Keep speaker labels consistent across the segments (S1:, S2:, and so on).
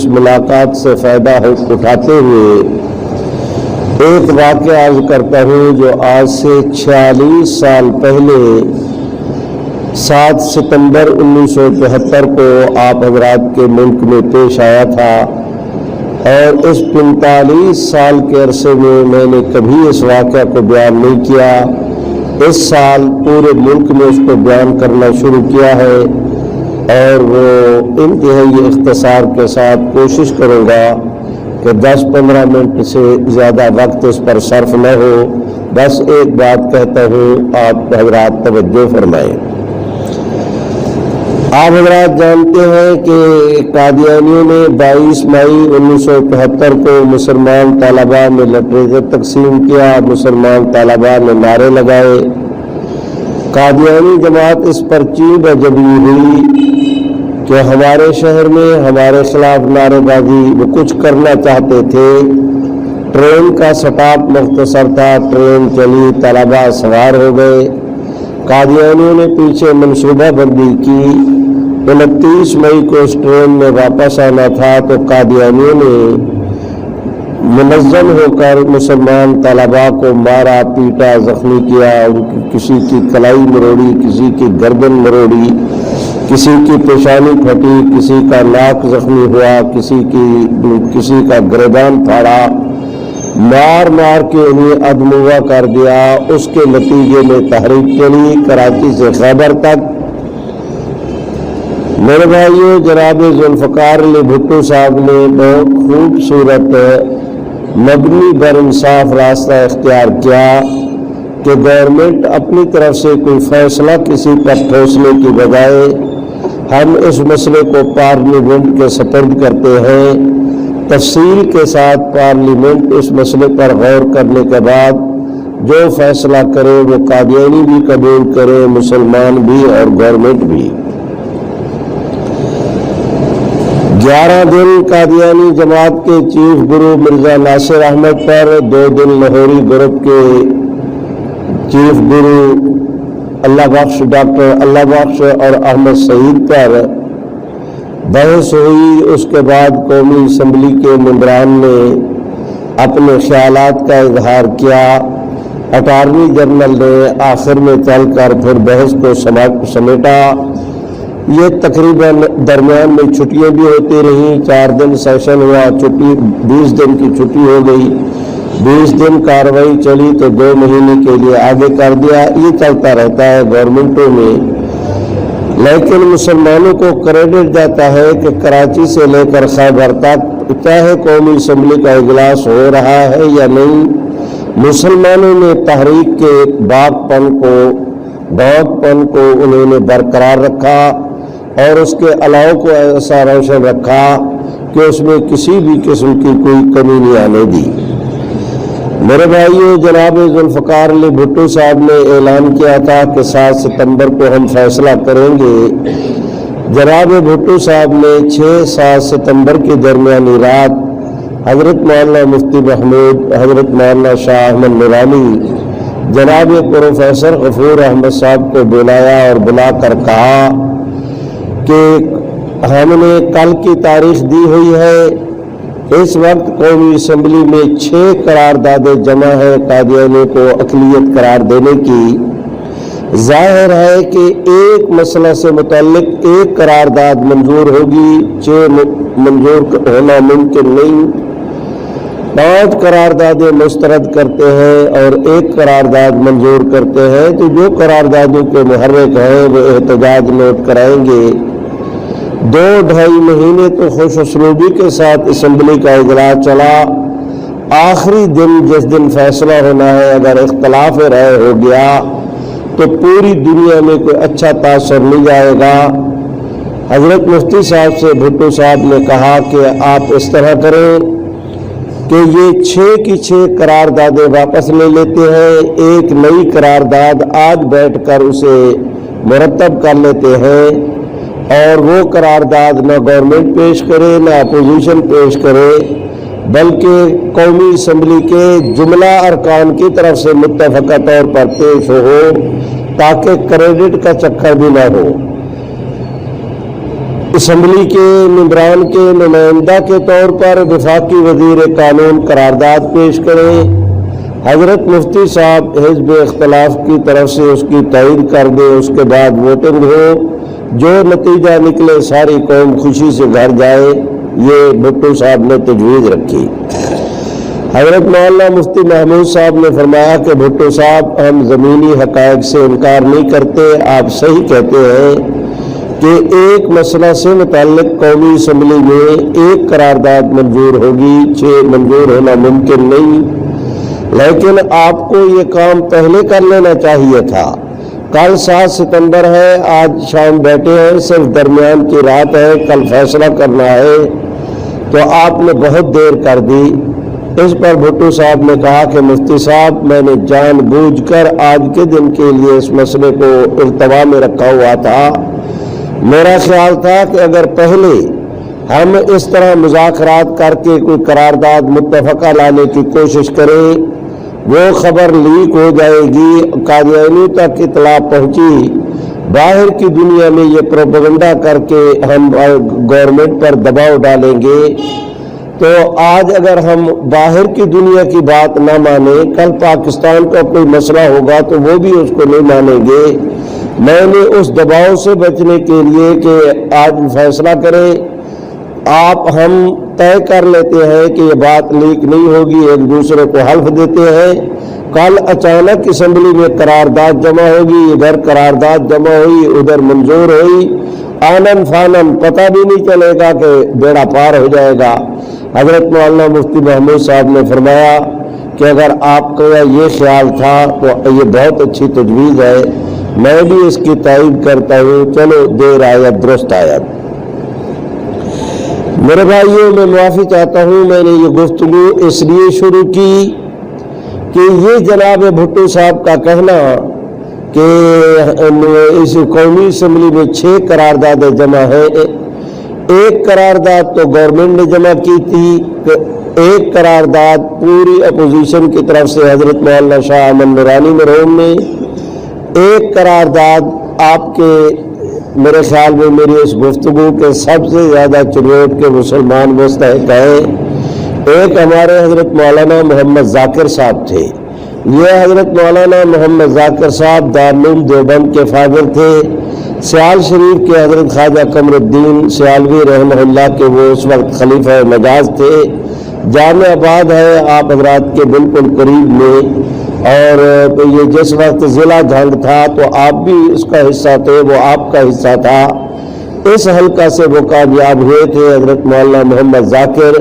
S1: इस मुलाकात से फ़ायदा उठाते हुए एक वाक़या अर्ज़ करता हूँ जो आज से 46 साल पहले 7 सितंबर 1974 को आप हज़रात के मुल्क में पेश आया था, और इस 45 साल के अरसे में मैंने कभी इस वाक़या को बयान नहीं किया। इस साल पूरे मुल्क में उसको बयान करना शुरू किया है और वो इंतहाई इख्तिसार के साथ कोशिश करूँगा कि 10-15 मिनट से ज़्यादा वक्त इस पर सर्फ न हो। बस एक बात कहता हूँ, आप हज़रात तवज्जो फरमाएं। आप हज़रात जानते हैं कि कादियानियों ने 22 मई 1975 को मुसलमान तालिबा में लिटरेचर तकसीम किया, मुसलमान तालिबा ने नारे लगाए। कादियानी जमात इस पर चीब जबी हुई कि हमारे शहर में हमारे खिलाफ नारेबाजी वो कुछ करना चाहते थे। ट्रेन का स्टॉप मुख्तसर था, ट्रेन चली, तलबा सवार हो गए। कादियानियों ने पीछे मनसूबा बंदी की। 29 मई को उस ट्रेन में वापस आना था तो कादियानियों ने मुनज़्ज़म होकर मुसलमान तलबा को मारा, पीटा, ज़ख्मी किया। उनकी किसी की कलाई मरोड़ी, किसी की गर्दन मरोड़ी, किसी की पेशानी फटी, किसी का नाक जख्मी हुआ, किसी का गर्दन फाड़ा। मार मार के उन्हें अदमुआ कर दिया। उसके नतीजे में तहरीक चली कराची से खैबर तक। मेरे भाइयों, जनाब जुल्फ़िकार अली भुट्टो साहब ने बहुत खूबसूरत मबनी बर इंसाफ रास्ता इख्तियार किया कि गवर्नमेंट अपनी तरफ से कोई फैसला किसी पर ठोसने की बजाय हम इस मसले को पार्लियामेंट के सपुर्द करते हैं। तफसील के साथ पार्लियामेंट इस मसले पर गौर करने के बाद जो फैसला करे वो कादियानी भी कबूल करे, मुसलमान भी और गवर्नमेंट भी। 11 दिन कादियानी जमात के चीफ गुरु मिर्ज़ा नासिर अहमद पर, 2 दिन लाहौरी ग्रुप के चीफ गुरु अल्लाह बख्श, डॉक्टर अल्लाह बख्श और अहमद सईद पर बहस हुई। उसके बाद कौमी असम्बली के मेंबरान ने अपने ख्यालात का इजहार किया। अटॉर्नी जनरल ने आखिर में चलकर फिर बहस को समेटा। ये तकरीबन दरमियान में छुट्टियाँ भी होती रहीं। 4 दिन सेशन हुआ, छुट्टी 20 दिन की छुट्टी हो गई। 20 दिन कार्रवाई चली तो 2 महीने के लिए आगे कर दिया। ये चलता रहता है गवर्नमेंटों में। लेकिन मुसलमानों को क्रेडिट जाता है कि कराची से लेकर खैबर तक चाहे कौमी असम्बली का इजलास हो रहा है या नहीं, मुसलमानों ने तहरीक के बागपन को उन्होंने बरकरार रखा और उसके अलाव को ऐसा रोशन रखा कि उसमें किसी भी किस्म की कोई कमी नहीं आने दी। मेरे भाइयों, जनाब जुल्फ़िकार अली भुट्टो साहब ने ऐलान किया था कि 7 सितंबर को हम फैसला करेंगे। जनाब भुट्टो साहब ने 6-7 सितंबर की दरमियानी रात हज़रत मौलाना मुफ्ती महमूद, हज़रत मौलाना शाह अहमद नूरानी, जनाब प्रोफेसर गफूर अहमद साहब को बुलाया और बुलाकर कहा कि हमने कल की तारीख दी हुई है। इस वक्त कौमी असम्बली में 6 करारदादें जमा है कादियानियों को अक़लियत करार देने की। जाहिर है कि एक मसला से मुतल्लिक 1 करारदाद मंजूर होगी, 6 मंजूर होना मुमकिन नहीं। 5 करारदादें मुस्तरद करते हैं और 1 करारदाद मंजूर करते हैं। तो जो करारदादों के मुहर्रिक हैं वो एहतजाज नोट कराएंगे। 2-2.5 महीने तो खुश उसलूबी के साथ असम्बली का इजलास चला। आखिरी दिन जिस दिन फैसला होना है, अगर इख्तलाफ राय हो गया तो पूरी दुनिया में कोई अच्छा तासर नहीं जाएगा। हज़रत मुफ्ती साहब से भुट्टो साहब ने कहा कि आप इस तरह करें कि ये 6 की 6 करारदादें वापस ले लेते हैं, एक नई करारदाद आज बैठकर उसे मुरतब कर लेते हैं और वो करारदाद न गवर्नमेंट पेश करे न अपोजिशन पेश करे, बल्कि कौमी असम्बली के जुमला अरकान की तरफ से मुत्तफ़क़ा तौर पर पेश हो ताकि क्रेडिट का चक्कर भी ना हो। اسمبلی کے ممبران کے نمائندہ کے طور پر وفاقی وزیر قانون قرارداد پیش کریں، حضرت مفتی صاحب حزب اختلاف کی طرف سے اس کی تائید کر دیں، اس کے بعد ووٹنگ ہو، جو نتیجہ نکلے ساری قوم خوشی سے گھر جائے، یہ بھٹو صاحب نے تجویز رکھی۔ حضرت مولانا مفتی محمود صاحب نے فرمایا کہ بھٹو صاحب، ہم زمینی حقائق سے انکار نہیں کرتے، آپ صحیح کہتے ہیں کہ ایک مسئلہ سے متعلق قومی اسمبلی میں ایک قرارداد منظور ہوگی، 6 منظور ہونا ممکن نہیں، لیکن آپ کو یہ کام پہلے کر لینا چاہیے تھا۔ کل 7 ستمبر ہے، آج شام بیٹھے ہیں، صرف درمیان کی رات ہے، کل فیصلہ کرنا ہے، تو آپ نے بہت دیر کر دی۔ اس پر بھٹو صاحب نے کہا کہ مفتی صاحب، میں نے جان بوجھ کر آج کے دن کے لیے اس مسئلے کو التوا میں رکھا ہوا تھا۔ میرا خیال تھا کہ اگر پہلے ہم اس طرح مذاکرات کر کے کوئی قرارداد متفقہ لانے کی کوشش کریں، وہ خبر لیک ہو جائے گی، قادیانی تک اطلاع پہنچی، باہر کی دنیا میں یہ پروپیگنڈا کر کے ہم گورنمنٹ پر دباؤ ڈالیں گے، تو آج اگر ہم باہر کی دنیا کی بات نہ مانیں، کل پاکستان کا کوئی مسئلہ ہوگا تو وہ بھی اس کو نہیں مانیں گے۔ میں نے اس دباؤ سے بچنے کے لیے کہ آج فیصلہ کریں، آپ ہم طے کر لیتے ہیں کہ یہ بات لیک نہیں ہوگی، ایک دوسرے کو حلف دیتے ہیں، کل اچانک اسمبلی میں قرارداد جمع ہوگی، ادھر قرارداد جمع ہوئی، ادھر منظور ہوئی، آنن فانن پتہ بھی نہیں چلے گا کہ بیڑا پار ہو جائے گا۔ حضرت مولانا مفتی محمود صاحب نے فرمایا کہ اگر آپ کا یہ خیال تھا تو یہ بہت اچھی تجویز ہے، میں بھی اس کی تائید کرتا ہوں، چلو دیر آیت درست آیت۔ میرے بھائیوں، میں معافی چاہتا ہوں، میں نے یہ گفتگو اس لیے شروع کی کہ یہ جناب بھٹو صاحب کا کہنا کہ اس قومی اسمبلی میں 6 قراردادیں جمع ہیں، ایک قرارداد تو گورنمنٹ نے جمع کی تھی، ایک قرارداد پوری اپوزیشن کی طرف سے حضرت مولانا شاہ احمد نورانی مرحوم نے، ایک قرارداد آپ کے میرے خیال میں میری اس گفتگو کے سب سے زیادہ چنوٹ کے مسلمان مستحق ہیں، ایک ہمارے حضرت مولانا محمد ذاکر صاحب تھے۔ یہ حضرت مولانا محمد ذاکر صاحب دارالعلوم دیوبند کے فاضل تھے، سیال شریف کے حضرت خواجہ قمر الدین سیالوی رحمہ اللہ کے وہ اس وقت خلیفہ مجاز تھے، جامع آباد ہے آپ حضرات کے بالکل قریب میں، اور یہ جس وقت ضلع جھنگ تھا تو آپ بھی اس کا حصہ تھے، وہ آپ کا حصہ تھا، اس حلقہ سے وہ کامیاب ہوئے تھے حضرت مولانا محمد ذاکر۔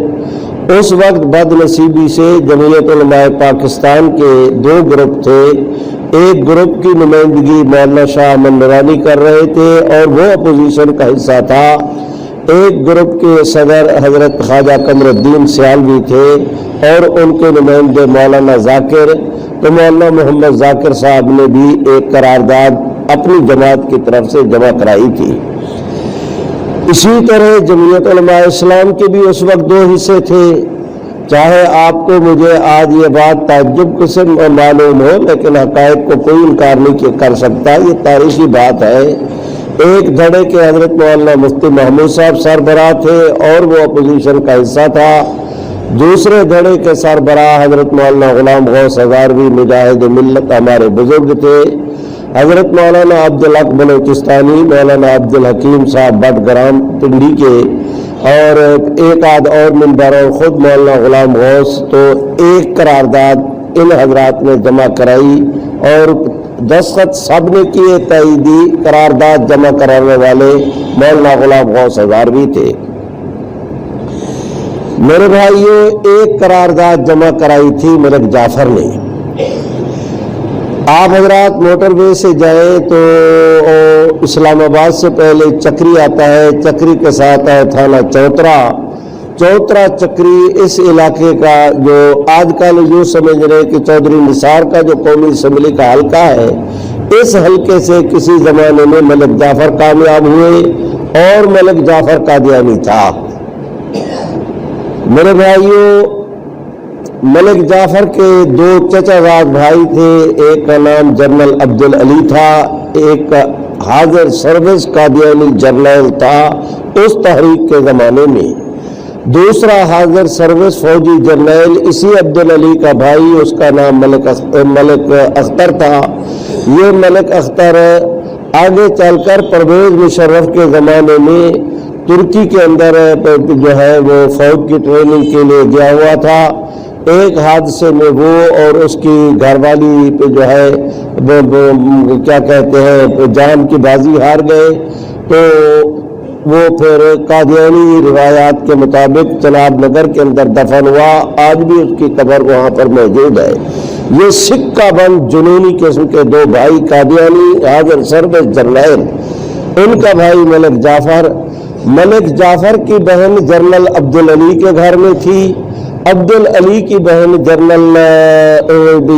S1: اس وقت بد نصیبی سے جمعیت علماء پاکستان کے 2 گروپ تھے، ایک گروپ کی نمائندگی مولانا شاہ احمد نورانی کر رہے تھے اور وہ اپوزیشن کا حصہ تھا، ایک گروپ کے صدر حضرت خواجہ قمر الدین سیالوی تھے اور ان کے نمائندے مولانا ذاکر، تو مولانا محمد ذاکر صاحب نے بھی ایک قرارداد اپنی جماعت کی طرف سے جمع کرائی تھی۔ اسی طرح جمعیت علماء اسلام کے بھی اس وقت 2 حصے تھے، چاہے آپ کو مجھے آج یہ بات تعجب سے معلوم ہو، لیکن حقائق کو کوئی انکار نہیں کر سکتا، یہ تاریخی بات ہے۔ ایک دھڑے کے حضرت مولانا مفتی محمود صاحب سربراہ تھے اور وہ اپوزیشن کا حصہ تھا، دوسرے دھڑے کے سربراہ حضرت مولانا غلام غوث ہزاروی مجاہد ملت ہمارے بزرگ تھے، حضرت مولانا عبدالحق بلوچستانی، مولانا عبدالحکیم صاحب بٹ گرام پنڈی کے، اور ایک آدھ اور ممبر اور خود مولانا غلام غوث، تو ایک قرارداد ان حضرات نے جمع کرائی اور دستخط سب نے کیے، تائیدی قرارداد جمع کرانے والے مولانا غلام غوث ہزاروی تھے۔ میرے بھائیوں، ایک قرارداد جمع کرائی تھی ملک جعفر نے۔ آپ حضرات موٹر وے سے جائیں تو اسلام آباد سے پہلے چکری آتا ہے، چکری کے ساتھ ہے تھانہ چوترا، چوترا چکری اس علاقے کا جو آج کل یوں سمجھ رہے کہ چودھری نثار کا جو قومی اسمبلی کا حلقہ ہے، اس حلقے سے کسی زمانے میں ملک جعفر کامیاب ہوئے اور ملک جعفر قادیانی تھا۔ میرے بھائیوں، ملک جعفر کے 2 چچا زاد بھائی تھے، ایک کا نام جنرل عبدالعلی تھا، ایک کا हाजिर सर्विस कादियानी जर्नल था उस तहरीक के ज़माने में। दूसरा हाजिर सर्विस फौजी जर्नल इसी अब्दुल अली का भाई, उसका नाम मलिक अख्तर था। ये मलिक अख्तर आगे चलकर परवेज मुशर्रफ के ज़माने में तुर्की के अंदर जो है वो फौज की ट्रेनिंग के लिए गया हुआ था। एक हादसे में वो और उसकी घरवाली पे जो है वो क्या कहते हैं जान की बाजी हार गए, तो वो फिर कादियानी रिवायात के मुताबिक चनाब नगर के अंदर दफन हुआ। आज भी उसकी कब्र वहाँ पर मौजूद है। ये सिक्का बंद जुनूनी किस्म के दो भाई कादियानी हाजिर सर्विस जर्नल, उनका भाई मलिक जाफर की बहन जनरल अब्दुल अली के घर में थी। अब्दुल अली की बहन जनरल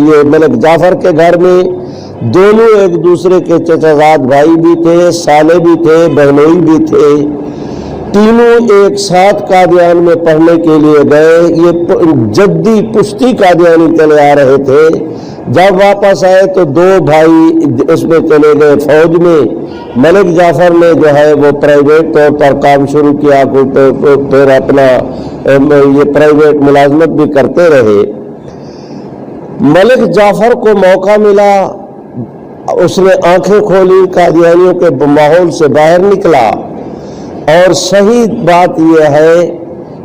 S1: ये मलिक जाफर के घर में। दोनों एक दूसरे के चचाजाद भाई भी थे, साले भी थे, बहनोई भी थे। तीनों एक साथ कादियान में पढ़ने के लिए गए। ये जद्दी पुश्ती कादियानी चले आ रहे थे। जब वापस आए तो दो भाई उसमें चले गए फौज में। मलिक जाफर ने जो है वो प्राइवेट तौर पर काम शुरू किया, फिर अपना ये प्राइवेट मुलाजमत भी करते रहे। मलिक जाफर को मौका मिला, उसने आंखें खोली, कादियानियों के माहौल से बाहर निकला। और सही बात यह है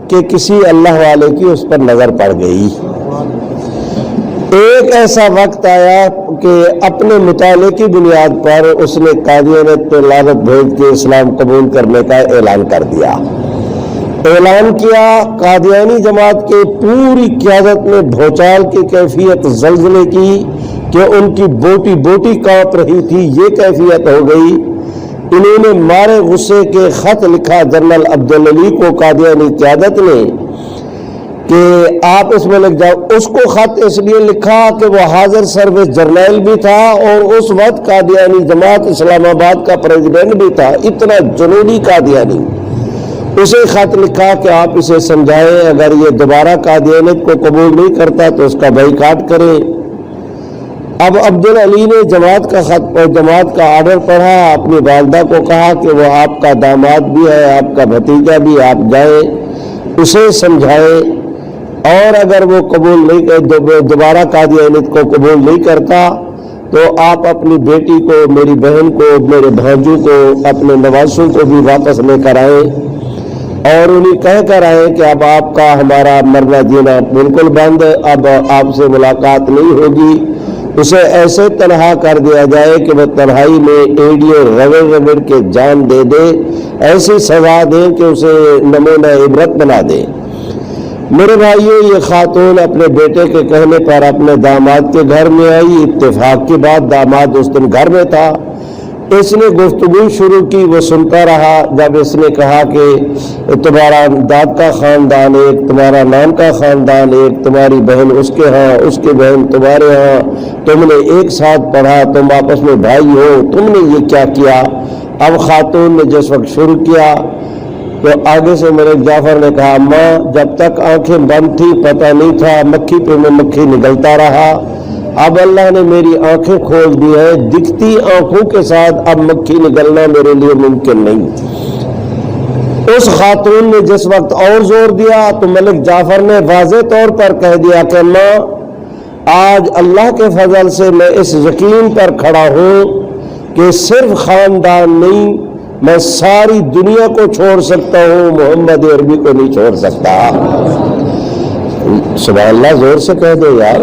S1: कि किसी अल्लाह वाले की उस पर नजर पड़ गई। एक ऐसा वक्त आया कि अपने मुताले की बुनियाद पर उसने कादियानियत पे लानत भेज के इस्लाम कबूल करने का ऐलान कर दिया। ऐलान किया। कादियानी जमात के पूरी क़यादत में भौचाल की कैफियत ज़ल्ज़ले की कि उनकी बोटी बोटी कांप रही थी, ये कैफियत हो गई। इन्होंने मारे गुस्से के खत लिखा जनरल अब्दुल अली को कादियानी क़यादत ने कि आप इसमें लग जाओ। उसको खत इसलिए लिखा कि वो हाजिर सर्विस जर्नल भी था और उस वक्त कादियानी जमात इस्लामाबाद का प्रेसिडेंट भी था। इतना जुनूनी कादियानी। उसे खत लिखा कि आप इसे समझाएं, अगर ये दोबारा कादियानियत को कबूल नहीं करता तो उसका बाइकाट करें। अब अब्दुल अली ने जमात का आर्डर पढ़ा, अपनी वालिदा को कहा कि वो आपका दामाद भी है, आपका भतीजा भी, आप जाएं उसे समझाएं, और अगर वो कबूल नहीं कर दोबारा कादियानियत को कबूल नहीं करता तो आप अपनी बेटी को, मेरी बहन को, मेरे भांजू को, अपने नवासों को भी वापस लेकर आए और उन्हें कह कर आए कि अब आपका हमारा मरना जीना बिल्कुल बंद, अब आपसे मुलाकात नहीं होगी। उसे ऐसे तनहा कर दिया जाए कि वह तन्हाई में एड़ियों रगड़ रगड़ के जान दे दे, ऐसी सजा दे कि उसे नमूना इबरत बना दे। मेरे भाइयों, ये खातून अपने बेटे के कहने पर अपने दामाद के घर में आई। इत्तेफाक की बात, दामाद उस दिन घर में था। इसने गुफ्तगू शुरू की, वो सुनता रहा। जब इसने कहा कि तुम्हारा दाद का खानदान एक, तुम्हारा नाम का खानदान एक, तुम्हारी बहन उसके यहाँ, उसकी बहन तुम्हारे यहाँ, तुमने एक साथ पढ़ा, तुम आपस में भाई हो, तुमने ये क्या किया। अब खातून ने जिस वक्त शुरू किया तो आगे से मलिक जाफर ने कहा, अम्मा जब तक आंखें बंद थी पता नहीं था, मक्खी पे में मक्खी निकलता रहा। अब अल्लाह ने मेरी आंखें खोल दी है, दिखती आंखों के साथ अब मक्खी निकलना मेरे लिए मुमकिन नहीं। उस खातून ने जिस वक्त और जोर दिया तो मलिक जाफर ने वाज़े तौर पर कह दिया कि माँ, आज अल्लाह के फजल से मैं इस यकीन पर खड़ा हूँ कि सिर्फ खानदान नहीं, मैं सारी दुनिया को छोड़ सकता हूँ, मोहम्मद अरबी को नहीं छोड़ सकता। सुभान अल्लाह, जोर से कह दो यार।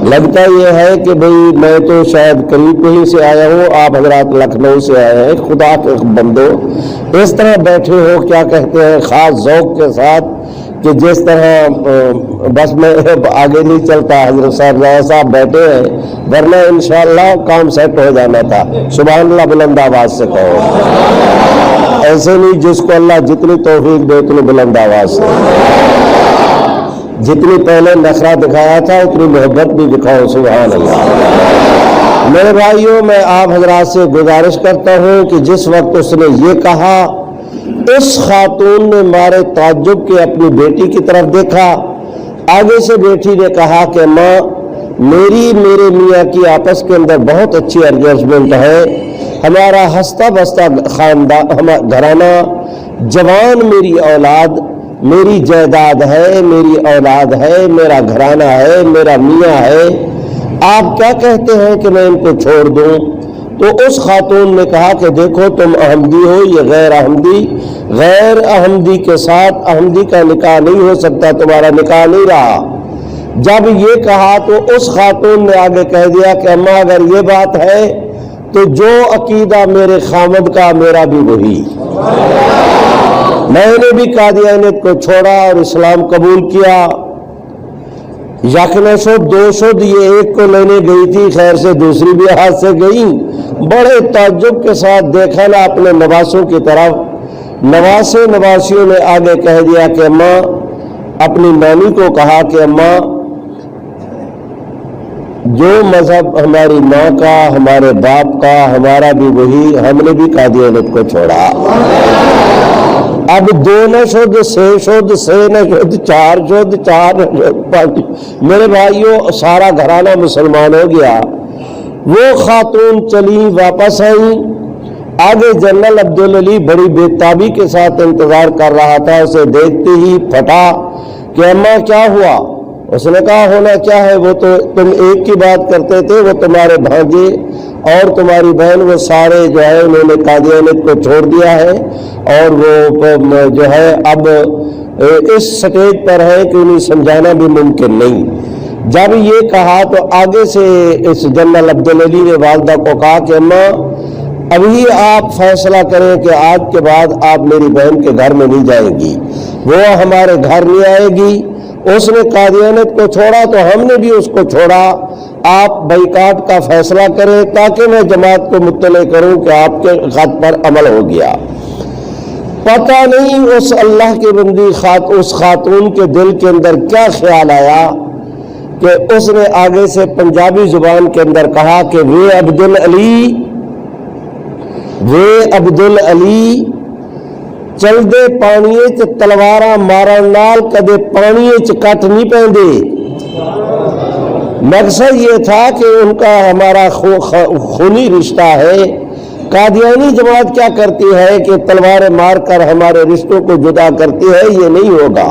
S1: लगता यह है कि भाई मैं तो शायद करीब कहीं से आया हूँ, आप हजरात लखनऊ से आए हैं। खुदा के बंदो, इस तरह बैठे हो, क्या कहते हैं, खास ज़ौक़ के साथ कि जिस तरह बस मैं आगे नहीं चलता, हजरत साहब बैठे हैं, वरना इंशाअल्लाह काम सेट हो जाना था। सुभान अल्लाह बुलंद आवाज से कहो, ऐसे नहीं जिसको अल्लाह जितनी तौफीक दे उतनी बुलंद आवाज से। जितनी पहले नखरा दिखाया था उतनी मोहब्बत भी दिखाओ। सुभान अल्लाह। मेरे भाइयों, मैं आप हजरात से गुजारिश करता हूँ कि जिस वक्त उसने ये कहा, उस खातून ने मारे ताज्जुब के अपनी बेटी की तरफ देखा। आगे से बेटी ने कहा कि माँ, میرے میاں کی آپس کے اندر بہت اچھی ایڈجسٹمنٹ ہے. ہمارا ہنستا بستا خاندان گھرانہ، جوان میری اولاد میری جائیداد ہے، میری اولاد ہے، میرا گھرانہ ہے، میرا میاں ہے. آپ کیا کہتے ہیں کہ میں ان کو چھوڑ دوں؟ تو اس خاتون نے کہا کہ دیکھو تم احمدی ہو، یہ غیر احمدی، غیر احمدی کے ساتھ احمدی کا نکاح نہیں ہو سکتا، تمہارا نکاح نہیں رہا. جب یہ کہا تو اس خاتون نے آگے کہہ دیا کہ اماں اگر یہ بات ہے تو جو عقیدہ میرے خامد کا میرا بھی وہی. میں نے بھی قادیانیت کو چھوڑا اور اسلام قبول کیا. یقین شد دو شد، یہ ایک کو لینے گئی تھی، خیر سے دوسری بھی ہاتھ سے گئی. بڑے تعجب کے ساتھ دیکھا نا اپنے نواسوں کی طرف. نواسیوں نے آگے کہہ دیا کہ اماں، اپنی نانی کو کہا کہ اماں جو مذہب ہماری ماں کا، ہمارے باپ کا، ہمارا بھی وہی، ہم نے بھی قادیانیت کو چھوڑا. اب 2 نہ شد، 6 شد، 6 نہ شد، 4 شد، 4 نہ شد، 5. میرے بھائیوں سارا گھرانہ مسلمان ہو گیا. وہ خاتون چلی واپس آئی. آگے جنرل عبدالعلی بڑی بےتابی کے ساتھ انتظار کر رہا تھا. اسے دیکھتے ہی پھٹا کہ اماں کیا ہوا؟ اس نے کہا ہونا کیا ہے، وہ تو تم ایک کی بات کرتے تھے، وہ تمہارے بھانجے اور تمہاری بہن وہ سارے جو ہے انہوں نے قادیانیت کو چھوڑ دیا ہے اور وہ جو ہے اب اس سٹیج پر ہے کہ انہیں سمجھانا بھی ممکن نہیں. جب یہ کہا تو آگے سے اس جنرل عبدالعلی نے والدہ کو کہا کہ اماں ابھی آپ فیصلہ کریں کہ آج کے بعد آپ میری بہن کے گھر میں نہیں جائیں گی، وہ ہمارے گھر نہیں آئے گی. اس نے قادیانیت کو چھوڑا تو ہم نے بھی اس کو چھوڑا. آپ بائیکاٹ کا فیصلہ کریں تاکہ میں جماعت کو مطلع کروں کہ آپ کے خط پر عمل ہو گیا. پتہ نہیں اس اللہ کے بندی اس خاتون کے دل کے اندر کیا خیال آیا کہ اس نے آگے سے پنجابی زبان کے اندر کہا کہ وے عبدالعلی چل دے پانیے چ تلواراں مارن نال کدے پانیے چ کٹ نہیں پیندے. مقصد یہ تھا کہ ان کا ہمارا خونی رشتہ ہے. قادیانی جماعت کیا کرتی ہے کہ تلواریں مار کر ہمارے رشتوں کو جدا کرتی ہے، یہ نہیں ہوگا.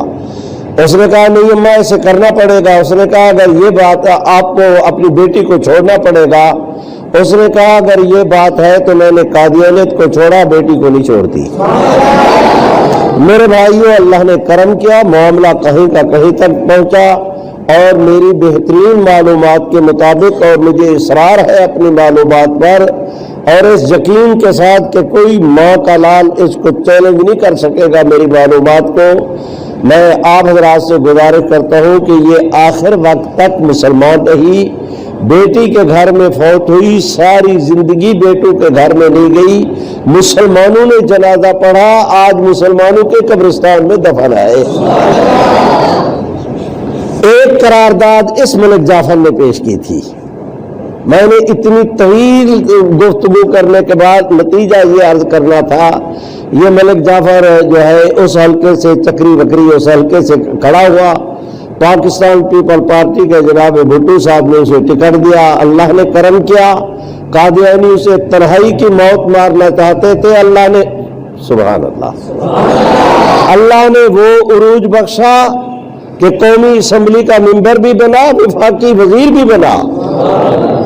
S1: اس نے کہا نہیں اماں اسے کرنا پڑے گا. اس نے کہا اگر یہ بات آپ کو اپنی بیٹی کو چھوڑنا پڑے گا. اس نے کہا اگر یہ بات ہے تو میں نے قادیانیت کو چھوڑا، بیٹی کو نہیں چھوڑتی. میرے بھائیوں اللہ نے کرم کیا، معاملہ کہیں کا کہیں تک پہنچا اور میری بہترین معلومات کے مطابق، اور مجھے اصرار ہے اپنی معلومات پر اور اس یقین کے ساتھ کہ کوئی ماں کا لال اس کو چیلنج نہیں کر سکے گا میری معلومات کو. میں آپ حضرات سے گزارش کرتا ہوں کہ یہ آخر وقت تک مسلمان رہی، بیٹی کے گھر میں فوت ہوئی، ساری زندگی بیٹوں کے گھر میں نہیں گئی. مسلمانوں نے جنازہ پڑھا، آج مسلمانوں کے قبرستان میں دفن ہے. ایک قرارداد اس ملک جعفر نے پیش کی تھی. میں نے اتنی طویل گفتگو کرنے کے بعد نتیجہ یہ عرض کرنا تھا. یہ ملک جعفر جو ہے اس حلقے سے چکری وکری اس حلقے سے کھڑا ہوا. پاکستان پیپل پارٹی کے جناب بھٹو صاحب نے اسے ٹکٹ دیا. اللہ نے کرم کیا، قادیانی اسے تنہائی کی موت مارنا چاہتے تھے، اللہ نے سبحان اللہ نے وہ عروج بخشا کہ قومی اسمبلی کا ممبر بھی بنا، وفاقی وزیر بھی بنا.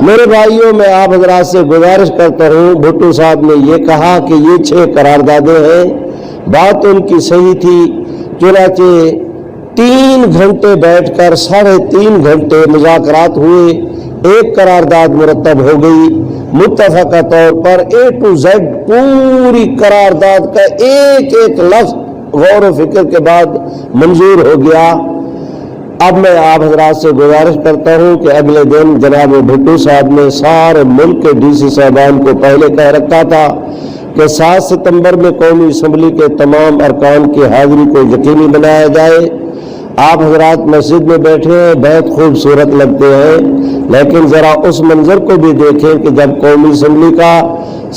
S1: میرے بھائیوں میں آپ حضرات سے گزارش کرتا ہوں، بھٹو صاحب نے یہ کہا کہ یہ 6 قراردادیں ہیں. بات ان کی صحیح تھی. چنانچہ 3 گھنٹے بیٹھ کر 3.5 گھنٹے مذاکرات ہوئے. ایک قرارداد مرتب ہو گئی. متفقہ طور پر A to Z پوری قرارداد کا ایک ایک لفظ غور و فکر کے بعد منظور ہو گیا. اب میں آپ حضرات سے گزارش کرتا ہوں کہ اگلے دن جناب بھٹو صاحب نے سارے ملک کے ڈی سی صاحبان کو پہلے کہہ رکھا تھا کہ 7 ستمبر میں قومی اسمبلی کے تمام ارکان کی حاضری کو یقینی بنایا جائے. آپ حضرات مسجد میں بیٹھے ہیں، بہت خوبصورت لگتے ہیں، لیکن ذرا اس منظر کو بھی دیکھیں کہ جب قومی اسمبلی کا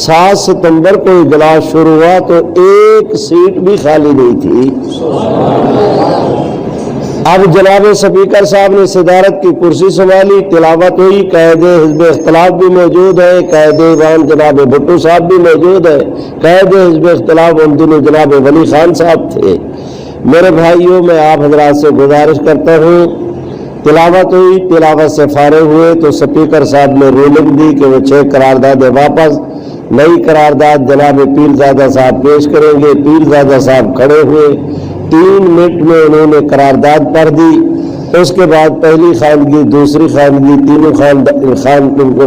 S1: 7 ستمبر کو اجلاس شروع ہوا تو ایک سیٹ بھی خالی نہیں تھی. اب جناب स्पीकर साहब ने सदारत की कुर्सी संभाली, तिलावत हुई, कायदे हिज़्ब इख्तिलाफ भी मौजूद है, कायदे ईवान जनाब भुट्टो साहब भी मौजूद है, कायदे हिज़्ब इख्तिलाफ उन दिनों जनाब वली खान साहब थे। मेरे भाइयों, मैं आप हजरात से गुजारिश करता हूँ, तिलावत हुई, तिलावत से फारिग हुए तो स्पीकर साहब ने रूलिंग दी कि वो 6 करारदादें वापस, नई करारदाद जनाब पीरजादा साहब पेश करेंगे। पीरजादा साहब खड़े हुए, 3 मिनट में उन्होंने करारदाद पढ़ दी। उसके बाद पहली खानगी, दूसरी खानगी, तीनों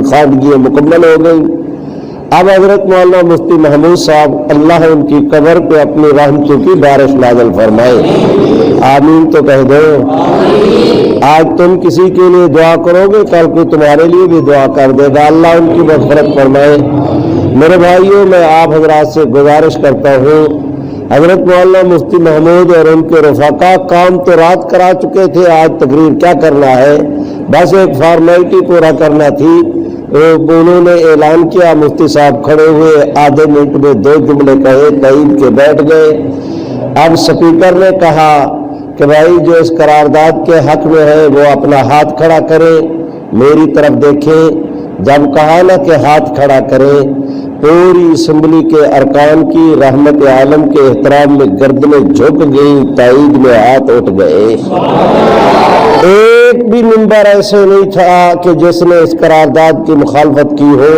S1: खानगी मुकम्मल हो गई। अब हजरत मौलाना मुफ्ती महमूद साहब अल्लाह उनकी कब्र पे अपनी रहमतों की बारिश नाज़िल फरमाए। आमीन तो कह दो। आज तुम किसी के लिए दुआ करोगे, कल को तुम्हारे लिए भी दुआ कर देगा। अल्लाह उनकी मग़फ़िरत फरमाए। मेरे भाइयों, मैं आप हजरात से गुजारिश करता हूँ, हजरत मौलाना मुफ्ती महमूद और उनके रफ़ाका काम तो रात करा चुके थे, आज तकरीर क्या करना है, बस एक फॉर्मेलिटी पूरा करना थी। उन्होंने ऐलान किया, मुफ्ती साहब खड़े हुए, आधे मिनट में 2 जुमले कहे, तईद के बैठ गए। अब स्पीकर ने कहा कि भाई जो इस करारदाद के हक में है वो अपना हाथ खड़ा करे, मेरी तरफ देखें। जब कहा ना कि हाथ खड़ा करें, पूरी असम्बली के अरकान की रहमत आलम के एहतराम में गर्दनें झुक गई, ताईद में हाथ उठ गए। एक भी मिंबर ऐसे नहीं था कि जिसने इस करारदाद की मुखालफत की हो।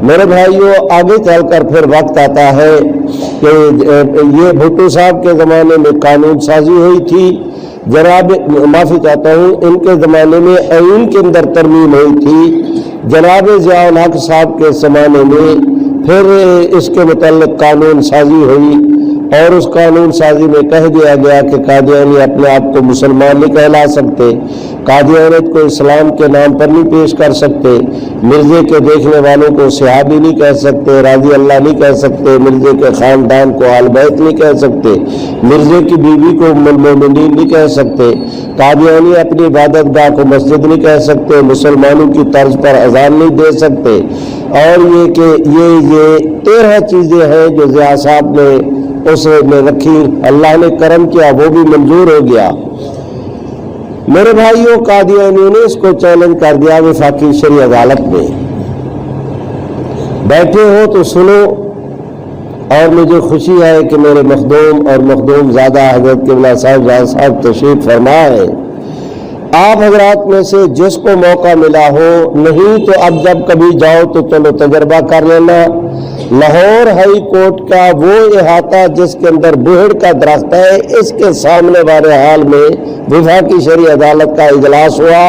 S1: मेरे भाइयों, आगे चलकर फिर वक्त आता है कि ये भुट्टो साहब के ज़माने में कानून साजी हुई थी, जनाब माफ़ी चाहता हूँ, इनके ज़माने में आईन के अंदर तरमीम हुई थी, जनाब ज़ियाउल हक साहब के ज़माने में फिर इसके मुताल्लिक़ कानून साजी हुई और उस कानून साजी में कह दिया गया कि कादियानी अपने आप को मुसलमान नहीं कहला सकते, कादियानियत को इस्लाम के नाम पर नहीं पेश कर सकते, मिर्जे के देखने वालों को सहाबी नहीं कह सकते, राजी अल्लाह नहीं कह सकते, मिर्जे के ख़ानदान को आल बैत नहीं कह सकते, मिर्जे की बीवी को मोमिनीन नहीं कह सकते, कादियानी अपनी इबादतगाह को मस्जिद नहीं कह सकते, मुसलमानों की तर्ज पर अजान नहीं दे सकते। और ये कि ये 13 चीज़ें हैं जो ज़िया साहब ने उसमें रखी, अल्लाह ने करम किया, वो भी मंजूर हो गया। मेरे भाइयों, कादियानियों ने इसको चैलेंज कर दिया वफाकी शरी अदालत में। बैठे हो तो सुनो। और मुझे खुशी है कि मेरे मखदूम और मखदूम ज़्यादा हज़रत क़िबला साहब तशरीफ़ फरमा है। आप हजरात में से जिसको मौका मिला हो, नहीं तो अब जब कभी जाओ तो चलो तजर्बा कर लेना। लाहौर हाई कोर्ट का वो इहाता जिसके अंदर बुहड़ का दरख्त है, इसके सामने वाले हाल में वफाकी शरी अदालत का इजलास हुआ।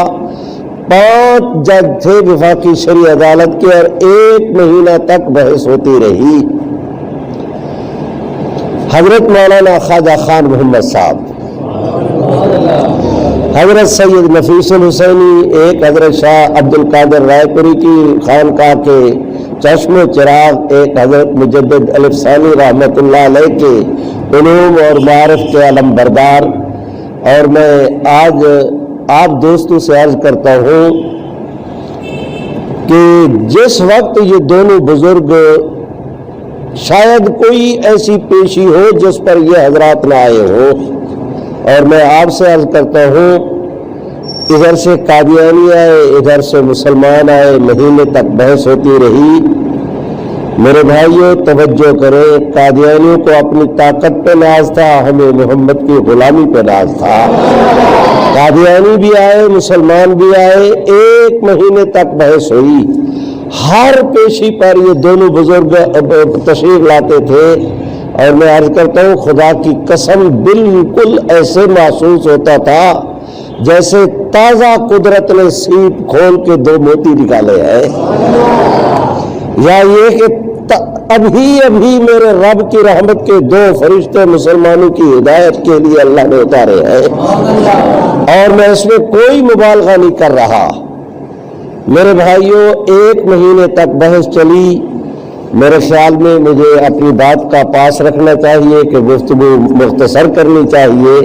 S1: 5 जज थे वफाकी शरी अदालत के और 1 महीना तक बहस होती रही। हजरत मौलाना ख्वाजा खान मोहम्मद साहब, हजरत सैयद नफीसुल हुसैनी, एक हजरत शाह अब्दुल कादिर रायपुरी की खानकाह के चश्मो चिराग, एक हजरत मुजद्दिद अलिफ सानी रहमतुल्लाह अलैह के उलूम और मारिफ के अलम बरदार। और मैं आज आप दोस्तों से अर्ज करता हूँ कि जिस वक्त ये दोनों बुजुर्ग, शायद कोई ऐसी पेशी हो जिस पर ये हजरात न आए हो, और मैं आपसे अर्ज करता हूँ, इधर से कादियानी आए, इधर से मुसलमान आए, महीने तक बहस होती रही। मेरे भाइयों, तवज्जो करें, कादियानियों को अपनी ताकत पे नाज था, हमें मोहम्मद की गुलामी पे नाज था। कादियानी भी आए, मुसलमान भी आए, 1 महीने तक बहस हुई। हर पेशी पर ये दोनों बुजुर्ग तशरीफ लाते थे और मैं अर्ज करता हूँ, खुदा की कसम, बिल्कुल ऐसे महसूस होता था जैसे ताज़ा कुदरत ने सीप खोल के 2 मोती निकाले हैं, या ये कि अभी अभी मेरे रब की रहमत के 2 फरिश्ते मुसलमानों की हिदायत के लिए अल्लाह ने उतारे हैं। और मैं इसमें कोई मुबालगा नहीं कर रहा। मेरे भाइयों, 1 महीने तक बहस चली। मेरे ख्याल में मुझे अपनी बात का पास रखना चाहिए कि गुफ्तगू मुख्तसर करनी चाहिए।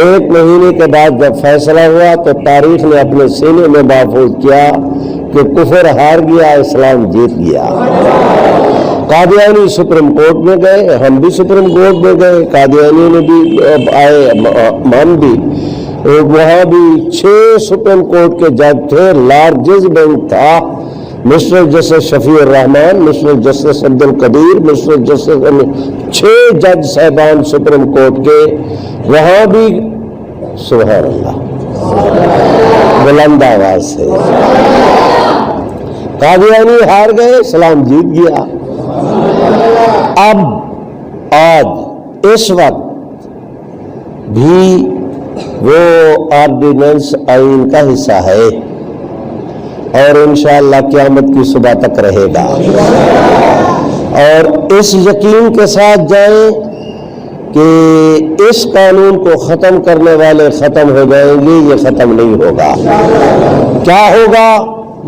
S1: 1 महीने के बाद जब फैसला हुआ तो तारीख ने अपने सीने में महफूज किया कि कुफर हार गया, इस्लाम जीत गया। कादियानी सुप्रीम कोर्ट में गए, हम भी सुप्रीम कोर्ट में गए, कादियानी ने भी आए, हम भी। وہاں بھی 6 سپریم کورٹ کے جج تھے، لارجسٹ بینچ تھا، مسٹر جسٹس شفیع الرحمان، مسٹر جسٹس عبد القدیر، مسٹر جسٹس 6 جج صاحبان سپریم کورٹ کے، وہاں بھی سبحان اللہ بلند آواز سے قادیانی ہار گئے، اسلام جیت گیا۔ اب آج اس وقت بھی وہ آرڈیننس آئین کا حصہ ہے اور انشاءاللہ قیامت کی صبح تک رہے گا، اور اس یقین کے ساتھ جائیں کہ اس قانون کو ختم کرنے والے ختم ہو جائیں گے، یہ ختم نہیں ہوگا۔ کیا ہوگا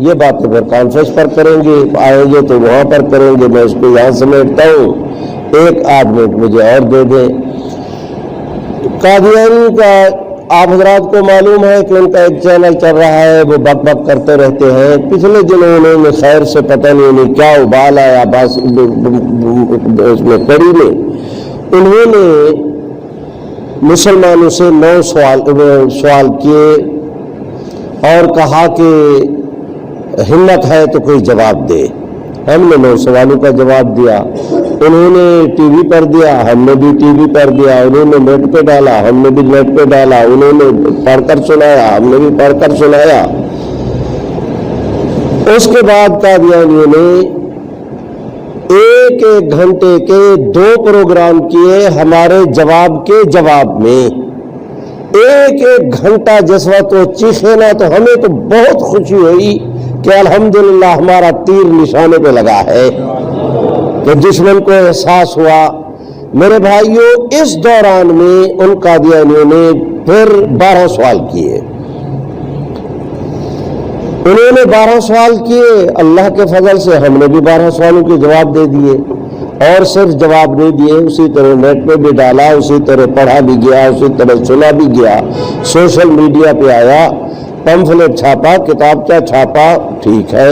S1: یہ باتیں پھر کانفرنس پر کریں گے، آئیں گے تو وہاں پر کریں گے، میں اس کو یہاں سمیٹتا ہوں، 1 منٹ مجھے اور دے دیں۔ قادیانی کا آپ حضرات کو معلوم ہے کہ ان کا ایک چینل چل رہا ہے، وہ بک بک کرتے رہتے ہیں۔ پچھلے دنوں انہوں نے خیر سے پتہ نہیں انہیں کیا ابال آیا بس اس میں کڑی میں، انہوں نے مسلمانوں سے 9 سوال کیے اور کہا کہ ہمت ہے تو کوئی جواب دے۔ ہم نے 9 سوالوں کا جواب دیا، انہوں نے ٹی وی پر دیا، ہم نے بھی ٹی وی پر دیا، انہوں نے نیٹ پہ ڈالا، ہم نے بھی نیٹ پہ ڈالا، انہوں نے پڑھ کر سنایا، ہم نے بھی پڑھ کر سنایا۔ اس کے بعد قادیانیوں نے 1 گھنٹے کے 2 پروگرام کیے ہمارے جواب کے جواب میں، 1 گھنٹہ۔ جس وقت وہ چیخے نا تو ہمیں تو بہت خوشی ہوئی کہ الحمدللہ ہمارا تیر نشانے پہ لگا ہے، تو دشمن کو احساس ہوا۔ میرے بھائیوں، اس دوران میں ان قادیانیوں نے پھر 12 سوال کیے، انہوں نے 12 سوال کیے، اللہ کے فضل سے ہم نے بھی 12 سوالوں کے جواب دے دیے، اور صرف جواب نہیں دیے، اسی طرح نیٹ پہ بھی ڈالا، اسی طرح پڑھا بھی گیا، اسی طرح سنا بھی گیا، سوشل میڈیا پہ آیا، پمفلٹ چھاپا، کتابچہ چھاپا، ٹھیک ہے۔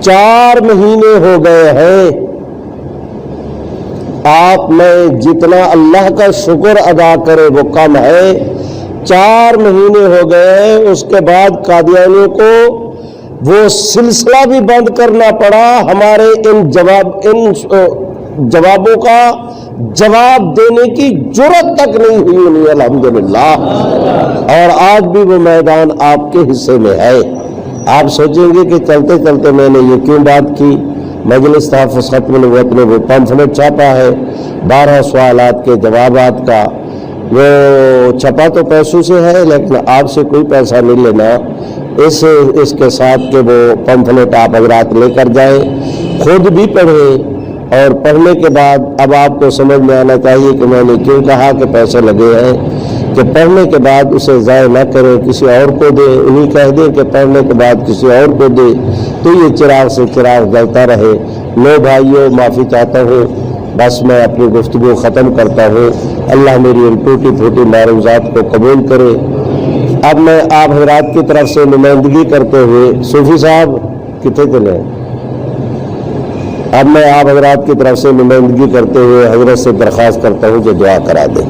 S1: 4 مہینے ہو گئے ہیں، آپ میں جتنا اللہ کا شکر ادا کرے وہ کم ہے۔ 4 مہینے ہو گئے، اس کے بعد قادیانیوں کو وہ سلسلہ بھی بند کرنا پڑا، ہمارے ان جوابوں کا جواب دینے کی جرأت تک نہیں ہوئی انہیں، الحمدللہ۔ اور آج بھی وہ میدان آپ کے حصے میں ہے۔ آپ سوچیں گے کہ چلتے چلتے میں نے یہ کیوں بات کی؟ مجلس تحفظ ختم نبوت نے وہ پمفلٹ چھاپا ہے 12 سوالات کے جوابات کا، وہ چھپا تو پیسوں سے ہے لیکن آپ سے کوئی پیسہ نہیں لینا، اس کے ساتھ کہ وہ پمفلٹ آپ حضرات لے کر جائیں، خود بھی پڑھیں، اور پڑھنے کے بعد اب آپ کو سمجھ میں آنا چاہیے کہ میں نے کیوں کہا کہ پیسے لگے ہیں، کہ پڑھنے کے بعد اسے ضائع نہ کریں، کسی اور کو دیں، انہیں کہہ دیں کہ پڑھنے کے بعد کسی اور کو دیں، تو یہ چراغ سے چراغ جلتا رہے۔ لو بھائیوں، معافی چاہتا ہوں، بس میں اپنی گفتگو ختم کرتا ہوں۔ اللہ میری ان ٹوٹی پھوٹی معروضات کو قبول کرے۔ اب میں آپ حضرات کی طرف سے نمائندگی کرتے ہوئے، صوفی صاحب کتنے چلے، اب میں آپ حضرات کی طرف سے نمائندگی کرتے ہوئے حضرت سے درخواست کرتا ہوں کہ دعا کرا دیں۔